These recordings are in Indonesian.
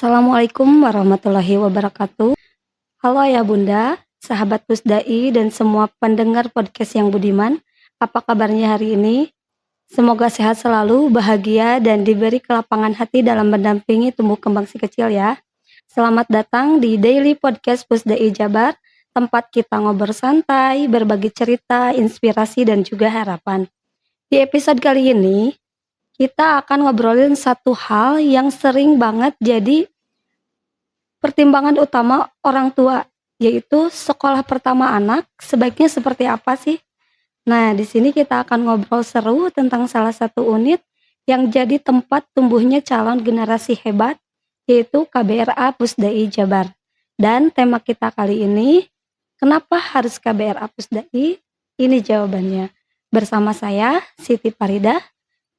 Assalamualaikum warahmatullahi wabarakatuh. Halo Ayah Bunda, sahabat Pusdai dan semua pendengar podcast yang budiman. Apa kabarnya hari ini? Semoga sehat selalu, bahagia, dan diberi kelapangan hati dalam mendampingi tumbuh kembang si kecil ya. Selamat datang di Daily Podcast Pusdai Jabar, tempat kita ngobrol santai, berbagi cerita, inspirasi, dan juga harapan. Di episode kali ini, kita akan ngobrolin satu hal yang sering banget jadi pertimbangan utama orang tua, yaitu sekolah pertama anak sebaiknya seperti apa sih? Nah, di sini kita akan ngobrol seru tentang salah satu unit yang jadi tempat tumbuhnya calon generasi hebat, yaitu KBRA Pusdai Jabar. Dan tema kita kali ini, kenapa harus KBRA Pusdai? Ini jawabannya. Bersama saya, Siti Farida,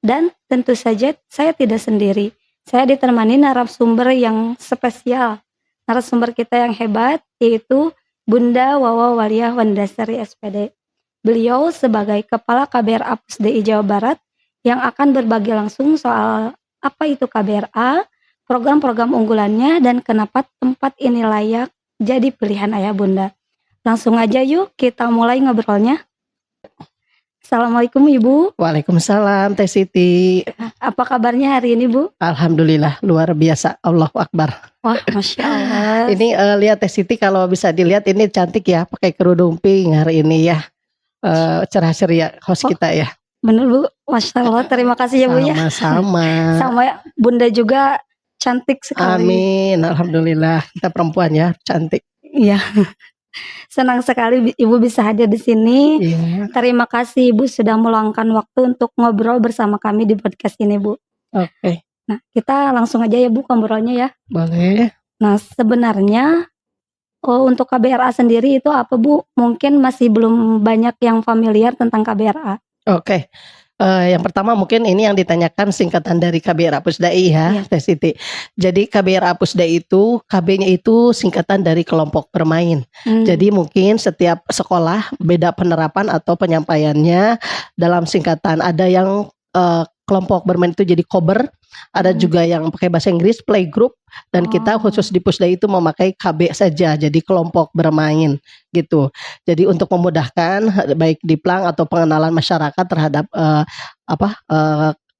dan tentu saja saya tidak sendiri. Saya ditemani narasumber yang spesial. Narasumber kita yang hebat yaitu Bunda Wawa Waliah Wandasari SPD. Beliau sebagai Kepala KBRA Pusdai Jawa Barat yang akan berbagi langsung soal apa itu KBRA, program-program unggulannya, dan kenapa tempat ini layak jadi pilihan Ayah Bunda. Langsung aja yuk kita mulai ngobrolnya. Assalamualaikum Ibu. Waalaikumsalam Teh Siti. Apa kabarnya hari ini Bu? Alhamdulillah luar biasa. Allahu Akbar. Wah, Masya Allah. Ini lihat Teh Siti, kalau bisa dilihat ini cantik ya, pakai kerudung pink hari ini ya. Cerah ceria host kita ya. Bener Bu, Masya Allah. Terima kasih ya Bu ya. Sama-sama. Sama Bunda juga cantik sekali. Amin. Alhamdulillah, kita perempuan ya cantik. Iya. Senang sekali Ibu bisa hadir di sini. Iya. Terima kasih Ibu sudah meluangkan waktu untuk ngobrol bersama kami di podcast ini Bu. Oke. Nah, kita langsung aja ya Bu ngobrolnya ya. Boleh. Nah, sebenarnya untuk KBRA sendiri itu apa Bu? Mungkin masih belum banyak yang familiar tentang KBRA. Oke. Yang pertama mungkin ini yang ditanyakan singkatan dari KBRA Pusdai ya, Teh Siti. Jadi KBRA Pusdai itu, KB-nya itu singkatan dari kelompok bermain. Jadi mungkin setiap sekolah beda penerapan atau penyampaiannya dalam singkatan. Ada yang kelompok bermain itu jadi kober, ada juga yang pakai bahasa Inggris playgroup, dan kita khusus di Pusdai itu memakai KB saja, jadi kelompok bermain gitu. Jadi untuk memudahkan baik di plang atau pengenalan masyarakat terhadap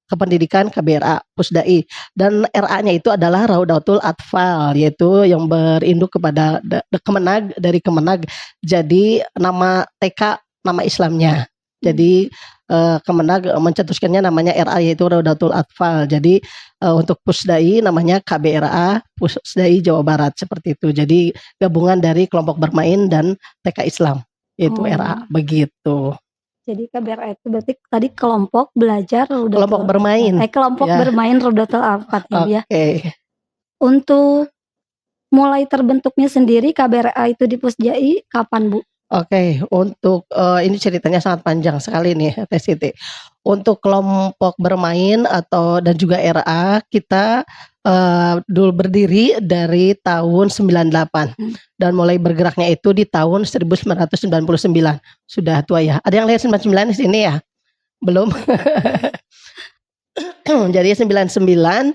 kependidikan KBRA Pusdai. Dan RA-nya itu adalah Raudatul Atfal, yaitu yang berinduk kepada Kemenag, dari Kemenag. Jadi nama TK nama Islamnya. Jadi Kemenag mencetuskannya namanya RA, yaitu Raudatul Atfal. Jadi untuk Pusdai namanya KBRA Pusdai Jawa Barat, seperti itu. Jadi gabungan dari kelompok bermain dan TK Islam, yaitu RA, begitu. Jadi KBRA itu berarti tadi kelompok belajar kelompok bermain. Kelompok ya. Bermain Raudatul Atfal ya. Oke. Untuk mulai terbentuknya sendiri KBRA itu di Pusdai kapan Bu? Oke, untuk ini ceritanya sangat panjang sekali nih Teh Siti. Untuk kelompok bermain dan juga RA kita dulu berdiri dari tahun 98 dan mulai bergeraknya itu di tahun 1999. Sudah tua ya. Ada yang lihat 99 di sini ya? Belum. Jadi 99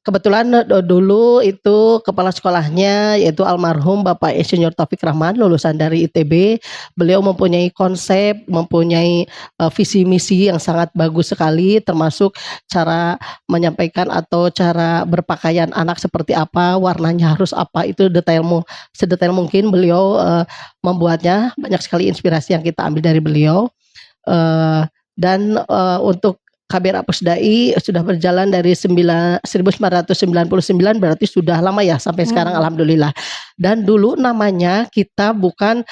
kebetulan dulu itu kepala sekolahnya yaitu almarhum Bapak Insinyur Taufik Rahman, lulusan dari ITB. Beliau mempunyai konsep, mempunyai visi misi yang sangat bagus sekali, termasuk cara menyampaikan atau cara berpakaian anak seperti apa, warnanya harus apa, itu sedetail mungkin beliau membuatnya. Banyak sekali inspirasi yang kita ambil dari beliau. Dan untuk KBRA Pusdai sudah berjalan dari 1999, berarti sudah lama ya sampai sekarang, alhamdulillah. Dan dulu namanya kita bukan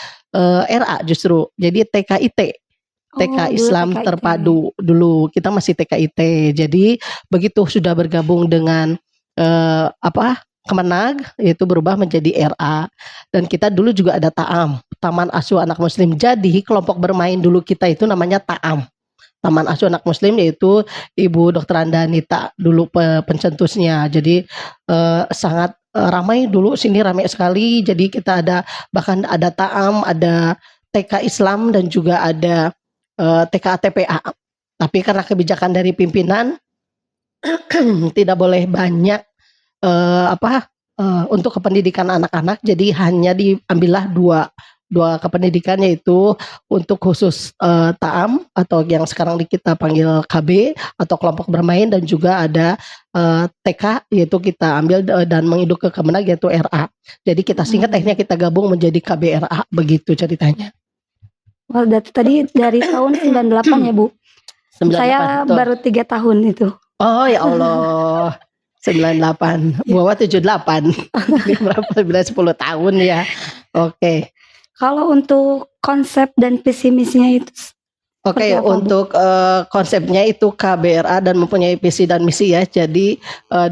RA justru, jadi TKIT. TK Islam TKIT. Terpadu dulu, kita masih TKIT. Jadi begitu sudah bergabung dengan Kemenag, itu berubah menjadi RA. Dan kita dulu juga ada TAAM, Taman Asuh Anak Muslim. Jadi kelompok bermain dulu kita itu namanya TAAM, Taman Asuh Anak Muslim, yaitu Ibu Dr. Andanita dulu pencetusnya. Jadi sangat ramai dulu, sini ramai sekali. Jadi kita bahkan ada TAAM, ada TK Islam, dan juga ada TK ATPA. Tapi karena kebijakan dari pimpinan tidak boleh banyak untuk kependidikan anak-anak, jadi hanya diambillah dua kependidikan, yaitu untuk khusus ta'am atau yang sekarang kita panggil KB atau kelompok bermain, dan juga ada TK, yaitu kita ambil dan menginduk ke Kemenag, yaitu RA. Jadi kita singkat akhirnya kita gabung menjadi KBRA, begitu ceritanya. Wah, tadi dari tahun 98 ya Bu. 98, Saya betul. baru 3 tahun itu. Oh ya Allah. 98, bahwa 78. Ini berapa? 10 tahun ya. Oke. Kalau untuk konsep dan visi-misinya itu Oke, seperti apa, Bu? untuk konsepnya itu KBRA dan mempunyai visi dan misi ya. Jadi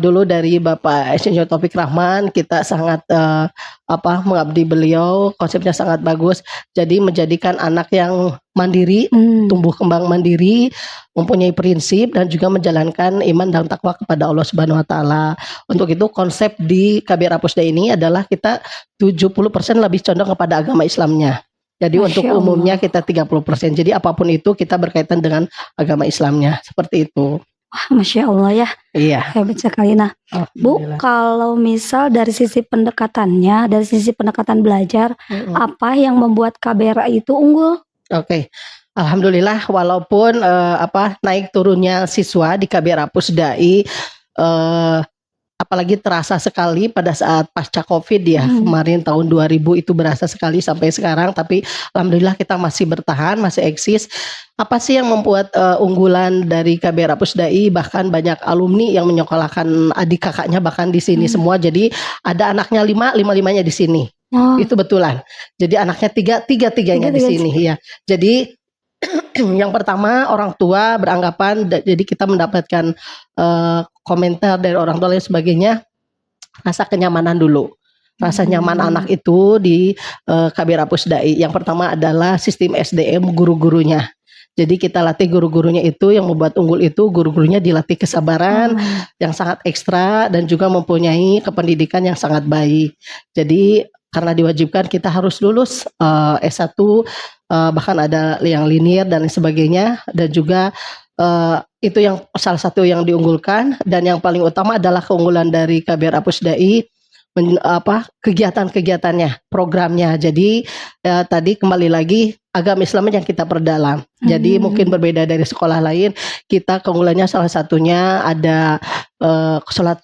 dulu dari Bapak Insinyur Taufik Rahman, kita sangat mengabdi beliau. Konsepnya sangat bagus. Jadi menjadikan anak yang mandiri, tumbuh kembang mandiri, mempunyai prinsip, dan juga menjalankan iman dan takwa kepada Allah Subhanahu Wa Taala. Untuk itu konsep di KBRA Pusda ini adalah kita 70% lebih condong kepada agama Islamnya. Jadi Masya untuk Allah. umumnya kita 30%. Jadi apapun itu kita berkaitan dengan agama Islamnya. Seperti itu. Wah, Masya Allah ya, Iya. hebat sekali. Nah, Bu, Alhamdulillah. kalau misal dari sisi pendekatannya, dari sisi pendekatan belajar, apa yang membuat KBRA itu unggul? Oke. Alhamdulillah, walaupun naik turunnya siswa di KBRA Pusdai, apalagi terasa sekali pada saat pasca COVID ya, kemarin tahun 2000 itu berasa sekali sampai sekarang, tapi alhamdulillah kita masih bertahan, masih eksis. Apa sih yang membuat unggulan dari KBRA Pusdai? Bahkan banyak alumni yang menyekolahkan adik kakaknya bahkan di sini semua. Jadi ada anaknya 5-5-nya di sini. Oh, Itu betulan. Jadi anaknya tiga-tiganya di sini ya. Jadi yang pertama, orang tua beranggapan, jadi kita mendapatkan komentar dari orang tua dan sebagainya, rasa kenyamanan dulu. Rasa nyaman anak itu di KBRA Pusdai. Yang pertama adalah sistem SDM guru-gurunya. Jadi kita latih guru-gurunya itu, yang membuat unggul itu guru-gurunya dilatih kesabaran yang sangat ekstra, dan juga mempunyai kependidikan yang sangat baik. Jadi karena diwajibkan kita harus lulus S1, bahkan ada yang linear dan lain sebagainya, dan juga itu yang salah satu yang diunggulkan. Dan yang paling utama adalah keunggulan dari KBRA Pusdai, kegiatan-kegiatannya, programnya. Jadi tadi kembali lagi agama Islam yang kita perdalam. Jadi mungkin berbeda dari sekolah lain, kita keunggulannya salah satunya ada sholat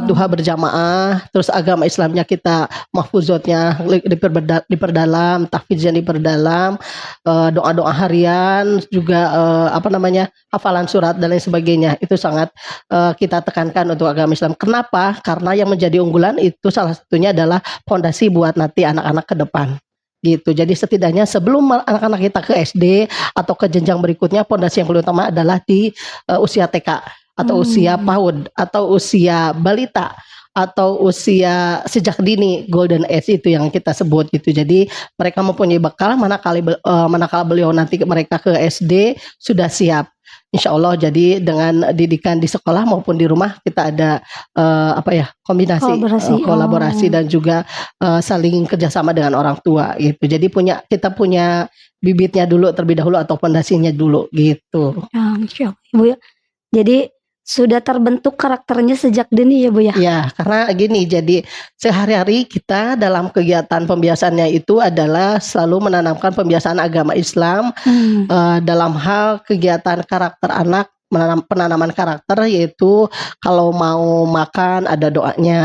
duha berjamaah. Terus agama Islamnya kita mahfuzotnya diperdalam, tahfidznya diperdalam, doa-doa harian juga hafalan surat dan lain sebagainya. Itu sangat kita tekankan untuk agama Islam. Kenapa? Karena yang menjadi unggulan itu salah satunya adalah fondasi buat nanti anak-anak ke depan. Gitu. Jadi setidaknya sebelum anak-anak kita ke SD atau ke jenjang berikutnya, fondasi yang paling utama adalah di usia TK atau usia PAUD atau usia balita atau usia sejak dini, golden age itu yang kita sebut gitu. Jadi mereka mempunyai bekal manakala beliau nanti mereka ke SD sudah siap. Insya Allah. Jadi dengan didikan di sekolah maupun di rumah kita ada kombinasi kolaborasi dan juga saling kerjasama dengan orang tua gitu. Jadi kita punya bibitnya dulu terlebih dahulu atau fondasinya dulu gitu. Ya, Masya Allah, Bu ya. Jadi sudah terbentuk karakternya sejak dini ya Bu ya? Ya, karena gini, jadi sehari-hari kita dalam kegiatan pembiasaannya itu adalah selalu menanamkan pembiasaan agama Islam dalam hal kegiatan karakter anak, penanaman karakter, yaitu kalau mau makan ada doanya,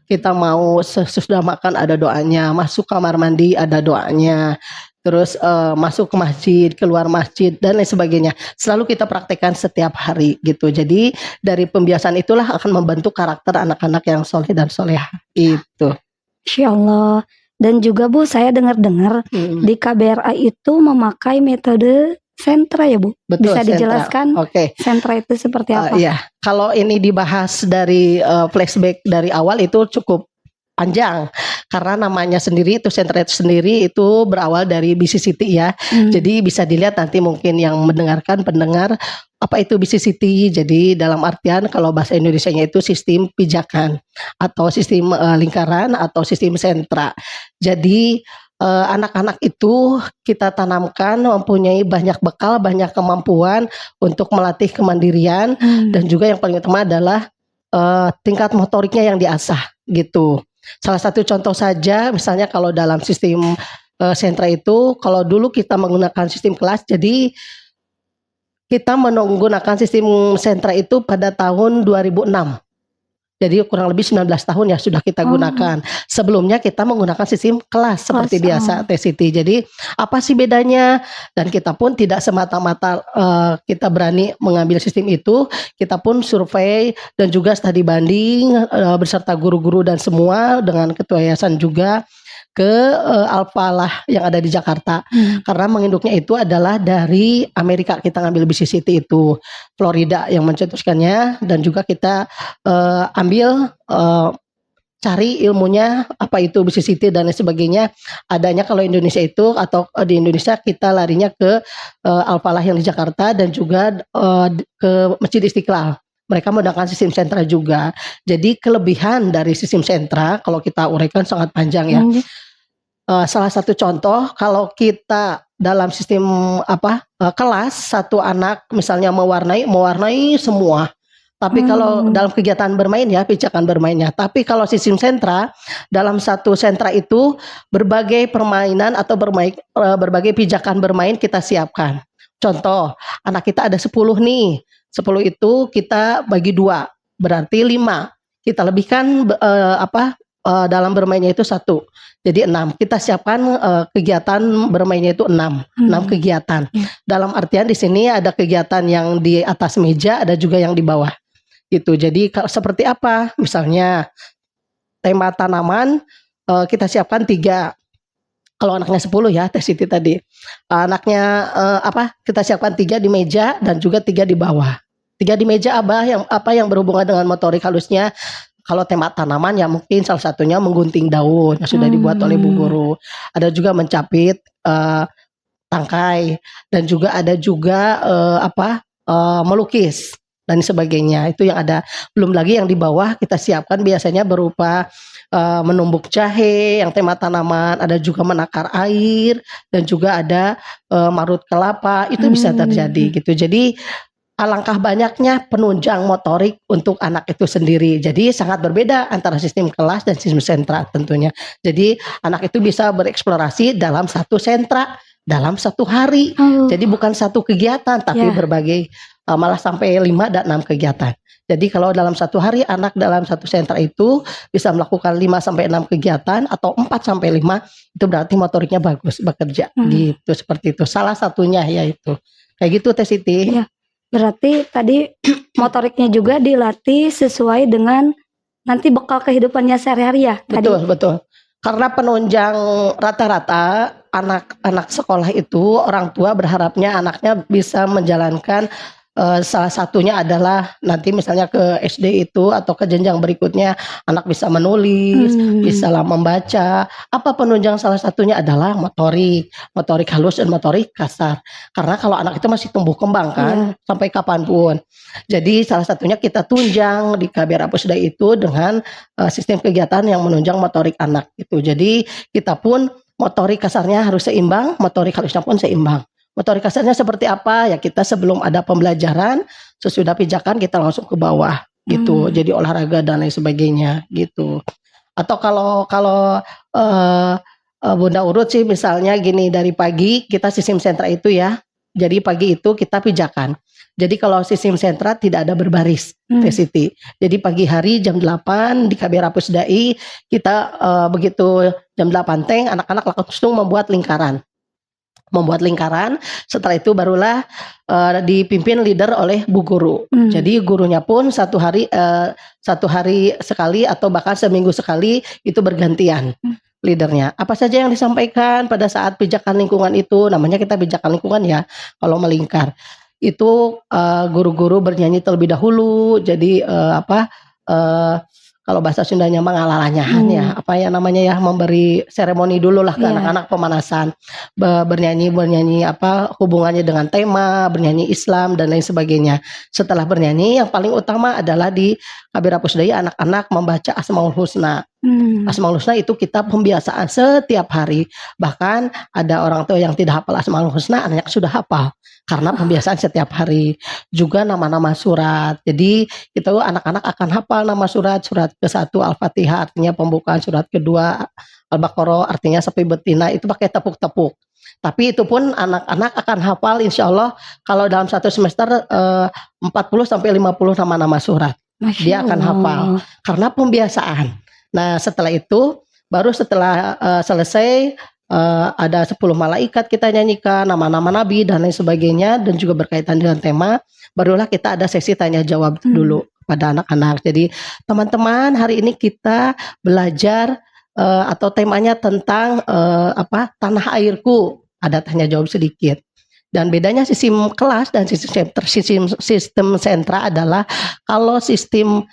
kita mau sesudah makan ada doanya, masuk kamar mandi ada doanya, terus masuk ke masjid, keluar masjid dan lain sebagainya. Selalu kita praktekkan setiap hari gitu. Jadi dari pembiasaan itulah akan membentuk karakter anak-anak yang soleh dan soleha itu. Insya Allah. Dan juga Bu, saya dengar-dengar di KBRA itu memakai metode sentra ya Bu. Betul, bisa dijelaskan sentra itu seperti apa? Iya, kalau ini dibahas dari flashback dari awal itu cukup panjang, karena namanya sendiri itu sentra itu sendiri itu berawal dari BCCT ya. Jadi bisa dilihat nanti mungkin yang mendengarkan pendengar apa itu BCCT. Jadi dalam artian kalau bahasa Indonesianya itu sistem pijakan atau sistem lingkaran atau sistem sentra. Jadi anak-anak itu kita tanamkan mempunyai banyak bekal, banyak kemampuan untuk melatih kemandirian, dan juga yang paling utama adalah tingkat motoriknya yang diasah gitu. Salah satu contoh saja misalnya kalau dalam sistem sentra itu, kalau dulu kita menggunakan sistem kelas, jadi kita menggunakan sistem sentra itu pada tahun 2006. Jadi kurang lebih 19 tahun ya sudah kita gunakan. Sebelumnya kita menggunakan sistem kelas seperti biasa Teh Siti. Jadi apa sih bedanya? Dan kita pun tidak semata-mata kita berani mengambil sistem itu. Kita pun survei dan juga studi banding beserta guru-guru dan semua dengan ketua yayasan juga ke Al-Falah yang ada di Jakarta. Karena menginduknya itu adalah dari Amerika, kita ngambil BCCT itu Florida yang mencetuskannya, dan juga kita ambil cari ilmunya apa itu BCCT dan lain sebagainya. Adanya kalau Indonesia itu, atau di Indonesia kita larinya ke Al-Falah yang di Jakarta, dan juga ke Masjid Istiqlal. Mereka menggunakan sistem sentra juga. Jadi kelebihan dari sistem sentra kalau kita uraikan sangat panjang ya. Salah satu contoh, kalau kita dalam sistem kelas, satu anak misalnya mewarnai semua. Tapi kalau dalam kegiatan bermain ya, pijakan bermainnya. Tapi kalau sistem sentra, dalam satu sentra itu berbagai permainan atau berbagai pijakan bermain kita siapkan. Contoh, anak kita ada 10 nih. 10 itu kita bagi 2, berarti 5. Kita lebihkan dalam bermainnya itu 1. Jadi 6. Kita siapkan kegiatan bermainnya itu 6 kegiatan. Dalam artian di sini ada kegiatan yang di atas meja, ada juga yang di bawah. Gitu. Jadi seperti apa? Misalnya tema tanaman kita siapkan 3. Kalau anaknya 10 ya, Teh Siti tadi. Anaknya kita siapkan 3 di meja dan juga 3 di bawah. 3 di meja yang berhubungan dengan motorik halusnya. Kalau tema tanaman ya mungkin salah satunya menggunting daun yang sudah dibuat oleh Bu Guru. Ada juga mencapit tangkai, dan juga ada juga melukis dan sebagainya. Itu yang ada. Belum lagi yang di bawah kita siapkan biasanya berupa menumbuk jahe yang tema tanaman, ada juga menakar air, dan juga ada marut kelapa. Itu bisa terjadi gitu. Jadi alangkah banyaknya penunjang motorik untuk anak itu sendiri. Jadi sangat berbeda antara sistem kelas dan sistem sentra tentunya. Jadi anak itu bisa bereksplorasi dalam satu sentra, dalam satu hari. Jadi bukan satu kegiatan, tapi berbagai, malah sampai 5 dan 6 kegiatan. Jadi kalau dalam satu hari anak dalam satu sentra itu bisa melakukan 5-6 kegiatan atau 4-5, itu berarti motoriknya bagus bekerja. Gitu, seperti itu. Salah satunya yaitu. Kayak gitu Teh Siti. Ya. Berarti tadi motoriknya juga dilatih sesuai dengan nanti bekal kehidupannya sehari-hari ya? Betul. Karena penunjang rata-rata anak-anak sekolah itu, orang tua berharapnya anaknya bisa menjalankan salah satunya adalah nanti misalnya ke SD itu atau ke jenjang berikutnya anak bisa menulis, bisa membaca. Apa penunjang salah satunya adalah motorik halus dan motorik kasar. Karena kalau anak itu masih tumbuh kembang kan sampai kapanpun. Jadi salah satunya kita tunjang di KBR Pusda itu dengan sistem kegiatan yang menunjang motorik anak itu. Jadi kita pun motorik kasarnya harus seimbang, motorik halusnya pun seimbang. Motorik kasarnya seperti apa? Ya kita sebelum ada pembelajaran, sesudah pijakan kita langsung ke bawah gitu. Jadi olahraga dan lain sebagainya gitu. Atau kalau Bunda urut sih misalnya gini, dari pagi kita sistem sentra itu ya. Jadi pagi itu kita pijakan. Jadi kalau sistem sentra tidak ada berbaris, Teh Siti. Jadi pagi hari jam 8 di KBR Pusdai kita begitu jam 8 teng anak-anak langsung membuat lingkaran. Setelah itu barulah dipimpin leader oleh Bu Guru. Jadi gurunya pun satu hari sekali atau bahkan seminggu sekali itu bergantian leadernya. Apa saja yang disampaikan pada saat pijakan lingkungan itu, namanya kita pijakan lingkungan ya kalau melingkar. Itu guru-guru bernyanyi terlebih dahulu. Jadi kalau bahasa Sundanya mengalalanya ya, apa ya namanya ya, memberi seremoni dulu lah ke Iya. anak-anak pemanasan, bernyanyi apa hubungannya dengan tema, bernyanyi Islam dan lain sebagainya. Setelah bernyanyi, yang paling utama adalah di Kabira Pusdai anak-anak membaca Asmaul Husna. Asmaul Husna itu kitab pembiasaan setiap hari. Bahkan ada orang tua yang tidak hafal Asmaul Husna, anaknya sudah hafal karena pembiasaan setiap hari. Juga nama-nama surat. Jadi itu anak-anak akan hafal nama surat. Surat ke-1 Al-Fatihah artinya pembukaan, surat kedua Al-Baqarah artinya sapi betina, itu pakai tepuk-tepuk. Tapi itu pun anak-anak akan hafal insya Allah kalau dalam satu semester 40 sampai 50 nama-nama surat. Dia akan hafal karena pembiasaan. Nah setelah itu baru setelah selesai ada 10 malaikat kita nyanyikan, nama-nama nabi dan lain sebagainya, dan juga berkaitan dengan tema, barulah kita ada sesi tanya jawab dulu pada anak-anak. Jadi teman-teman, hari ini kita belajar atau temanya tentang tanah airku, ada tanya jawab sedikit. Dan bedanya sistem kelas dan sistem sentra adalah kalau sistem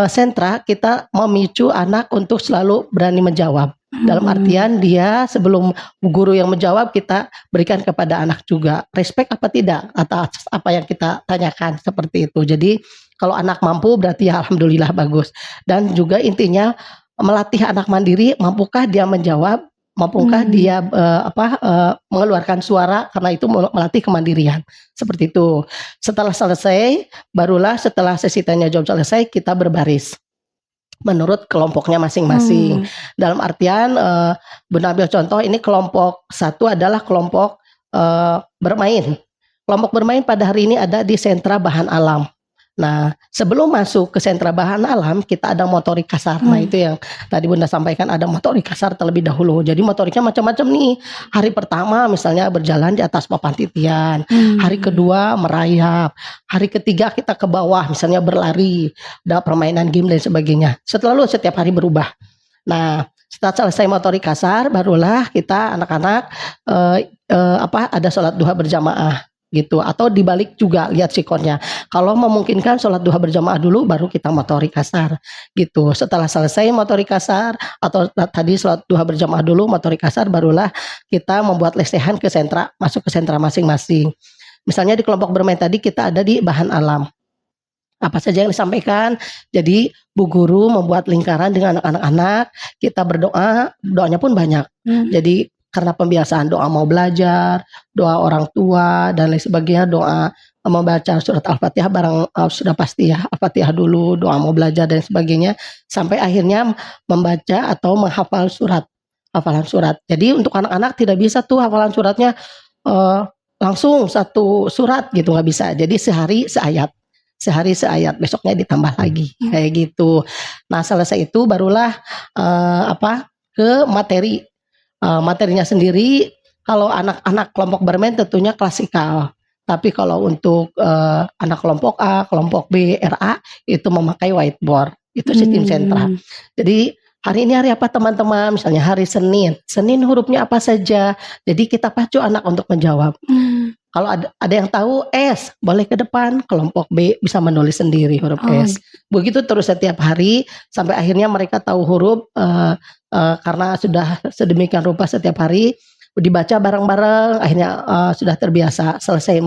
sentra kita memicu anak untuk selalu berani menjawab. Dalam artian dia sebelum guru yang menjawab, kita berikan kepada anak juga respect apa tidak atas apa yang kita tanyakan, seperti itu. Jadi kalau anak mampu berarti ya alhamdulillah bagus. Dan juga intinya melatih anak mandiri, mampukah dia menjawab, mampukah dia mengeluarkan suara, karena itu melatih kemandirian. Seperti itu. Setelah selesai, barulah setelah sesi tanya jawab selesai, kita berbaris menurut kelompoknya masing-masing. Dalam artian Bunda ambil contoh, ini kelompok 1 adalah kelompok bermain. Kelompok bermain pada hari ini ada di sentra bahan alam. Nah, sebelum masuk ke sentra bahan alam, kita ada motorik kasar. Nah, itu yang tadi Bunda sampaikan, ada motorik kasar terlebih dahulu. Jadi motoriknya macam-macam nih. Hari pertama misalnya berjalan di atas papan titian. Hari kedua merayap. Hari ketiga kita ke bawah, misalnya berlari, ada permainan game dan sebagainya. Selalu setiap hari berubah. Nah, setelah selesai motorik kasar, barulah kita anak-anak ada sholat duha berjamaah gitu, atau dibalik juga, lihat sikonnya. Kalau memungkinkan sholat duha berjamaah dulu, baru kita motorik kasar gitu. Setelah selesai motorik kasar atau tadi sholat duha berjamaah dulu, motorik kasar, barulah kita membuat lesehan ke sentra, masuk ke sentra masing-masing. Misalnya di kelompok bermain tadi kita ada di bahan alam. Apa saja yang disampaikan. Jadi Bu Guru membuat lingkaran dengan anak-anak, kita berdoa, doanya pun banyak. Jadi karena pembiasaan doa mau belajar, doa orang tua dan lain sebagainya, doa membaca surat Al-Fatihah barang sudah pasti ya, Al-Fatihah dulu, doa mau belajar dan sebagainya, sampai akhirnya membaca atau menghafal hafalan surat. Jadi untuk anak-anak tidak bisa tuh hafalan suratnya langsung satu surat gitu, nggak bisa. Jadi sehari seayat, besoknya ditambah lagi kayak gitu. Nah selesai itu barulah ke materi. Materinya sendiri, kalau anak-anak kelompok bermain tentunya klasikal. Tapi kalau untuk anak kelompok A, kelompok B, RA itu memakai whiteboard. Itu sistem sentra. Jadi hari ini hari apa teman-teman? Misalnya hari Senin. Senin hurufnya apa saja? Jadi kita pacu anak untuk menjawab. Kalau ada yang tahu S, boleh ke depan. Kelompok B bisa menulis sendiri huruf S. Begitu terus setiap hari sampai akhirnya mereka tahu huruf. Karena sudah sedemikian rupa setiap hari dibaca bareng-bareng, akhirnya sudah terbiasa. Selesai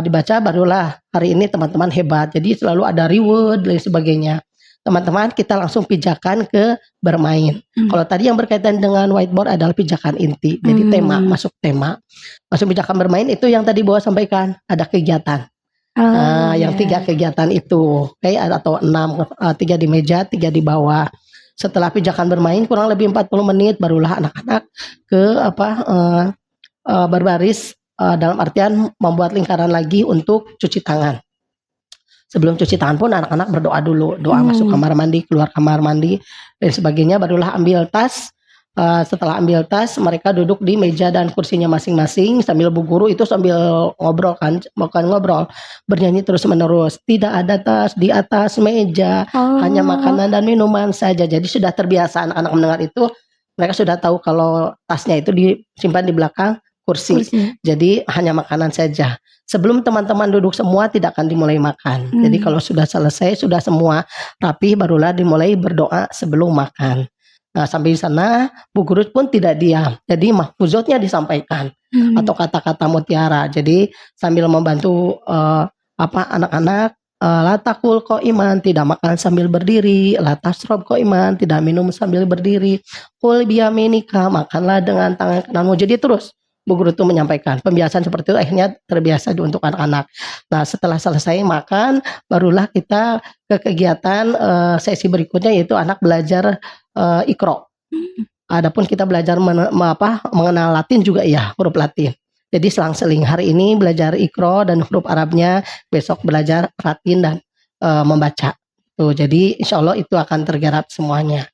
dibaca, barulah hari ini teman-teman hebat. Jadi selalu ada reward dan sebagainya. Teman-teman kita langsung pijakan ke bermain. Kalau tadi yang berkaitan dengan whiteboard adalah pijakan inti. Jadi masuk pijakan bermain, itu yang tadi Bawa sampaikan, ada kegiatan. Yang 3 kegiatan itu, atau 6, 3 di meja, 3 di bawah. Setelah pijakan bermain kurang lebih 40 menit, barulah anak-anak ke berbaris, dalam artian membuat lingkaran lagi untuk cuci tangan. Sebelum cuci tangan pun anak-anak berdoa dulu, doa masuk kamar mandi, keluar kamar mandi dan sebagainya, barulah ambil tas. Setelah ambil tas, mereka duduk di meja dan kursinya masing-masing sambil Bu Guru itu sambil ngobrol kan, bukan ngobrol, bernyanyi terus menerus. Tidak ada tas di atas meja, hanya makanan dan minuman saja. Jadi sudah terbiasa anak-anak mendengar itu, mereka sudah tahu kalau tasnya itu disimpan di belakang kursi. kursi. Jadi hanya makanan saja. Sebelum teman-teman duduk semua tidak akan dimulai makan. Jadi kalau sudah selesai, sudah semua rapi, barulah dimulai berdoa sebelum makan. Nah, sampai di sana Bu Guru pun tidak diam. Jadi mahfuzotnya disampaikan atau kata-kata mutiara. Jadi sambil membantu anak-anak, la takul iman, tidak makan sambil berdiri, la tasrob iman, tidak minum sambil berdiri, kul biyaminika, makanlah dengan tangan kananmu. Jadi terus Bu Guru itu menyampaikan pembiasaan seperti itu, akhirnya terbiasa untuk anak-anak. Nah, setelah selesai makan, barulah kita ke kegiatan sesi berikutnya, yaitu anak belajar Iqra. Adapun kita belajar mengenal Latin juga ya, huruf Latin. Jadi selang-seling, hari ini belajar Iqra dan huruf Arabnya, besok belajar Latin dan membaca. Tuh, jadi insya Allah itu akan tergarap semuanya.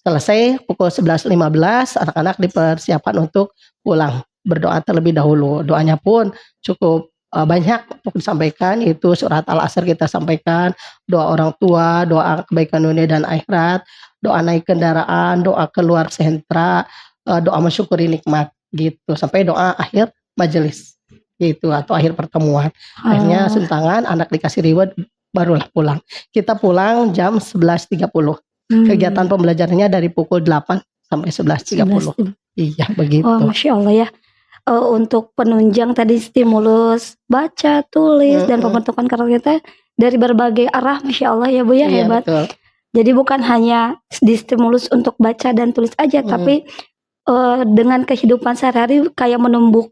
Selesai pukul 11.15, anak-anak dipersiapkan untuk pulang. Berdoa terlebih dahulu. Doanya pun cukup banyak untuk disampaikan, yaitu surat Al-Asr kita sampaikan, doa orang tua, doa kebaikan dunia dan akhirat, doa naik kendaraan, doa keluar sentra, doa mensyukuri nikmat gitu, sampai doa akhir majelis gitu atau akhir pertemuan. Akhirnya suntangan, anak dikasih reward, barulah pulang. Kita pulang jam 11.30. Kegiatan pembelajarannya dari pukul 8 sampai 11.30. Iya, begitu. Oh, Masya Allah ya. Untuk penunjang tadi stimulus baca, tulis, dan pembentukan karakter dari berbagai arah, Masya Allah ya Bu ya, Iya, hebat. betul. Jadi bukan hanya distimulus untuk baca dan tulis aja, tapi dengan kehidupan sehari-hari kayak menumbuk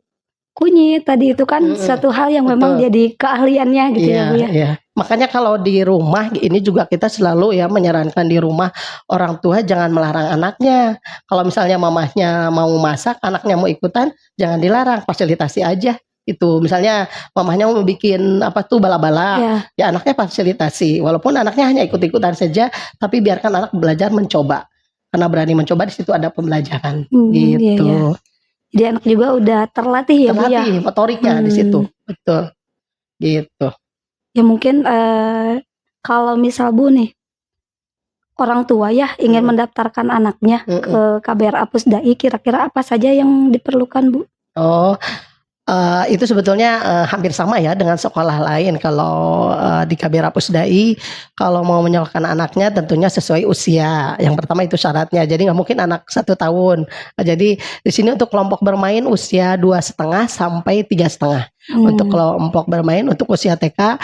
kunyit tadi itu kan satu hal yang memang Betul. jadi keahliannya gitu ya Bu ya. Iya. Makanya kalau di rumah ini juga kita selalu ya menyarankan di rumah orang tua jangan melarang anaknya. Kalau misalnya mamahnya mau masak, anaknya mau ikutan, jangan dilarang, fasilitasi aja. Itu misalnya mamahnya mau bikin bala-bala, ya anaknya fasilitasi. Walaupun anaknya hanya ikut-ikutan saja, tapi biarkan anak belajar mencoba. Karena berani mencoba, di situ ada pembelajaran gitu. Iya. Jadi anak juga udah terlatih ya Bu ya. Terlatih motoriknya di situ. Betul. Gitu. Ya mungkin kalau misal Bu nih, orang tua ya ingin mendaftarkan anaknya ke KBRA Pusdai, kira-kira apa saja yang diperlukan Bu? Oh, itu sebetulnya hampir sama ya dengan sekolah lain. Kalau di KBRA Pusdai, kalau mau menyalurkan anaknya tentunya sesuai usia. Yang pertama itu syaratnya. Jadi nggak mungkin anak 1 tahun. Jadi di sini untuk kelompok bermain usia 2,5 sampai 3,5. Untuk kelompok bermain untuk usia TK,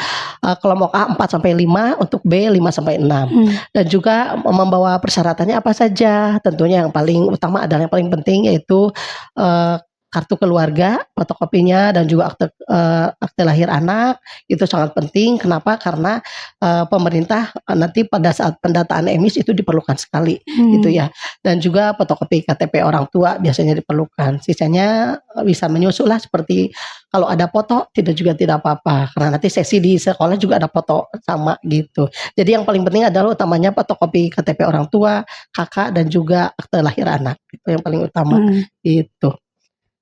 kelompok A 4 sampai 5, untuk B 5 sampai 6. Dan juga membawa persyaratannya apa saja. Tentunya yang paling utama adalah yang paling penting yaitu kartu keluarga, fotokopinya, dan juga akte lahir anak. Itu sangat penting. Kenapa? Karena pemerintah nanti pada saat pendataan emis itu diperlukan sekali gitu ya. Dan juga fotokopi KTP orang tua biasanya diperlukan. Sisanya bisa menyusul lah, seperti kalau ada foto tidak apa-apa, karena nanti sesi di sekolah juga ada foto sama gitu. Jadi yang paling penting adalah utamanya fotokopi KTP orang tua, kakak, dan juga akte lahir anak. Itu yang paling utama gitu.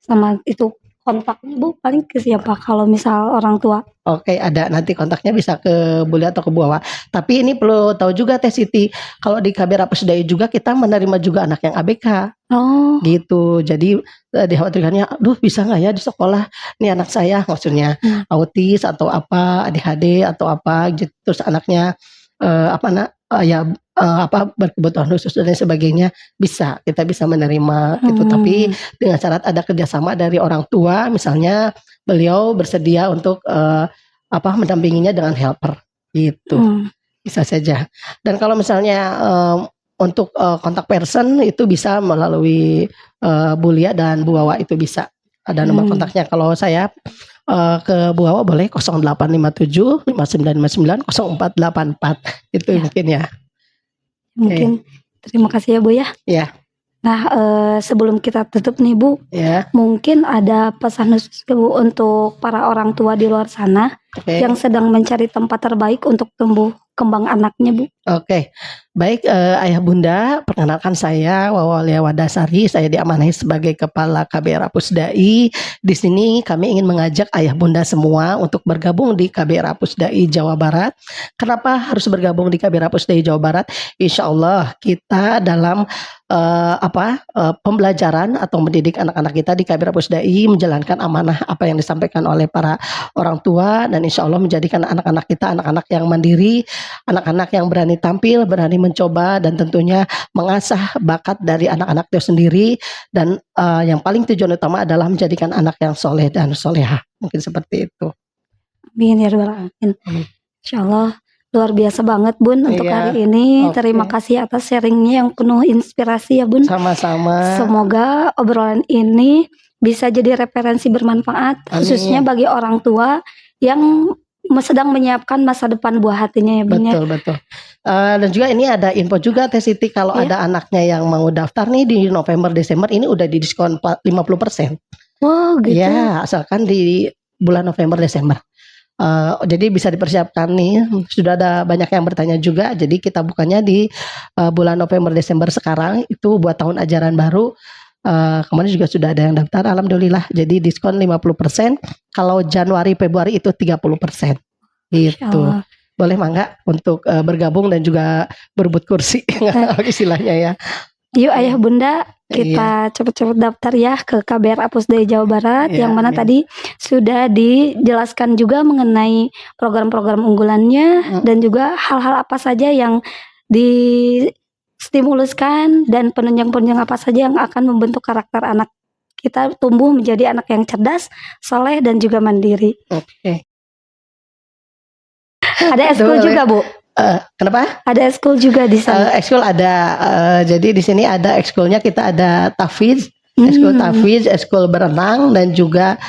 Sama itu kontaknya Bu paling ke siapa kalau misal orang tua? Oke, ada nanti kontaknya bisa ke Buli atau ke Bu Wawa. Tapi ini perlu tahu juga Teh Siti, kalau di KBRA Pusdai juga kita menerima juga anak yang ABK. Oh. Gitu. Jadi dikhawatirkannya, aduh bisa nggak ya di sekolah nih anak saya, maksudnya autis atau apa, ADHD atau apa, gitu. Terus anaknya berkebutuhan khusus dan lain sebagainya, kita bisa menerima gitu. Tapi dengan syarat ada kerjasama dari orang tua, misalnya beliau bersedia untuk mendampinginya dengan helper gitu. Bisa saja. Dan kalau misalnya untuk kontak person itu bisa melalui Bulia dan Bu Wawa, itu bisa ada nomor kontaknya. Kalau saya ke Bu Wawa boleh 0857 5959 0484 itu ya. Mungkin ya. Mungkin terima kasih ya Bu ya. Ya. Nah sebelum kita tutup nih Bu, mungkin ada pesan khusus Bu untuk para orang tua di luar sana yang sedang mencari tempat terbaik untuk tumbuh kembang anaknya, Bu. Oke, baik Ayah Bunda, perkenalkan saya Wawalia Wadasari, saya diamanahi sebagai Kepala KBRA Pusdai. Di sini kami ingin mengajak Ayah Bunda semua untuk bergabung di KBRA Pusdai Jawa Barat. Kenapa harus bergabung di KBRA Pusdai Jawa Barat? Insya Allah kita dalam pembelajaran atau mendidik anak-anak kita di KBRA Pusdai menjalankan amanah apa yang disampaikan oleh para orang tua, dan insya Allah menjadikan anak-anak kita anak-anak yang mandiri, anak-anak yang berani tampil, berani mencoba, dan tentunya mengasah bakat dari anak-anak itu sendiri, dan yang paling tujuan utama adalah menjadikan anak yang soleh dan solehah. Mungkin seperti itu. Amin ya rabbal alamin. Insya Allah luar biasa banget Bun untuk hari ini. Terima kasih atas sharingnya yang penuh inspirasi ya Bun. Sama-sama. Semoga obrolan ini bisa jadi referensi bermanfaat, khususnya bagi orang tua yang sedang menyiapkan masa depan buah hatinya ya Bun. Betul. Dan juga ini ada info juga Teh Siti, kalau ada anaknya yang mau daftar nih di November Desember ini udah didiskon 50%. Oh gitu. Ya, asalkan di bulan November Desember. Jadi bisa dipersiapkan nih. Sudah ada banyak yang bertanya juga. Jadi kita bukannya di bulan November Desember sekarang itu buat tahun ajaran baru. Kemarin juga sudah ada yang daftar, alhamdulillah. Jadi diskon 50%. Kalau Januari Februari itu 30%. Gitu. Boleh mangga untuk bergabung dan juga berebut kursi istilahnya ya. Yuk Ayah Bunda, kita cepet-cepet daftar ya ke KBRA Pusdai Jawa Barat, yang mana tadi sudah dijelaskan juga mengenai program-program unggulannya dan juga hal-hal apa saja yang distimuluskan dan penunjang-penunjang apa saja yang akan membentuk karakter anak kita tumbuh menjadi anak yang cerdas, soleh dan juga mandiri. Oke. Ada eskul juga Bu. Kenapa? Ada ekskul juga di sana. Ekskul ada, jadi di sini ada ekskulnya, kita ada tahfiz, ekskul tahfiz, ekskul berenang, dan juga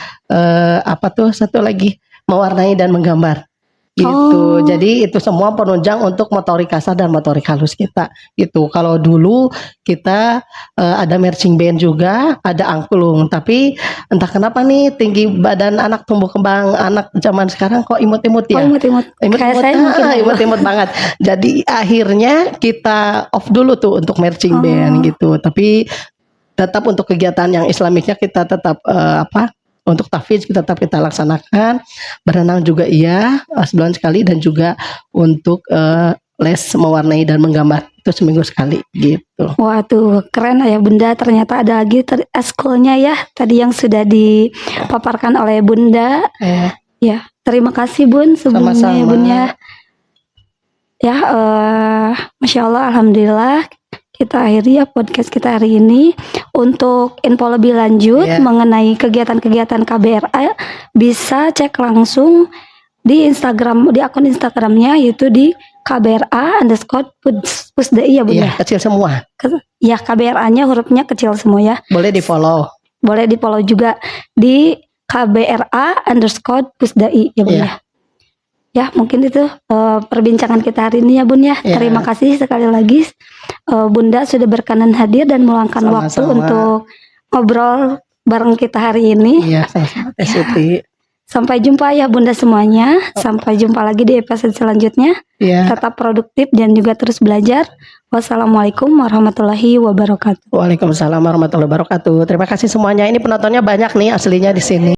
satu lagi mewarnai dan menggambar. Gitu. Jadi itu semua penunjang untuk motorik kasar dan motorik halus kita. Gitu. Kalau dulu kita ada marching band juga, ada angklung. Tapi entah kenapa nih tinggi badan anak, tumbuh kembang anak zaman sekarang kok imut-imut ya. Imut-imut banget. Jadi akhirnya kita off dulu tuh untuk marching band gitu. Tapi tetap untuk kegiatan yang islamiknya kita tetap untuk tahfiz kita tetap kita laksanakan, berenang juga sebulan sekali, dan juga untuk les mewarnai dan menggambar itu seminggu sekali gitu. Waduh, keren Ayah Bunda, ternyata ada lagi eskulnya ya tadi yang sudah dipaparkan oleh Bunda. Ya, terima kasih Bun sebelumnya ya Bun ya. Ya, Masya Allah, alhamdulillah. Kita akhiri ya podcast kita hari ini. Untuk info lebih lanjut mengenai kegiatan-kegiatan KBRA bisa cek langsung di Instagram, di akun Instagramnya, yaitu di KBRA_Pusdai ya Bun ya. Kecil semua. Ya, KBRA-nya hurufnya kecil semua ya. Boleh di follow. Boleh di follow juga di KBRA_Pusdai ya Bun ya. Ya, mungkin itu perbincangan kita hari ini ya Bun ya. Terima kasih sekali lagi Bunda sudah berkenan hadir dan meluangkan waktu untuk ngobrol bareng kita hari ini. Iya, sama-sama Teh Siti. Sampai jumpa ya Bunda semuanya. Sampai jumpa lagi di episode selanjutnya. Tetap produktif dan juga terus belajar. Wassalamualaikum warahmatullahi wabarakatuh. Waalaikumsalam warahmatullahi wabarakatuh. Terima kasih semuanya. Ini penontonnya banyak nih aslinya di sini.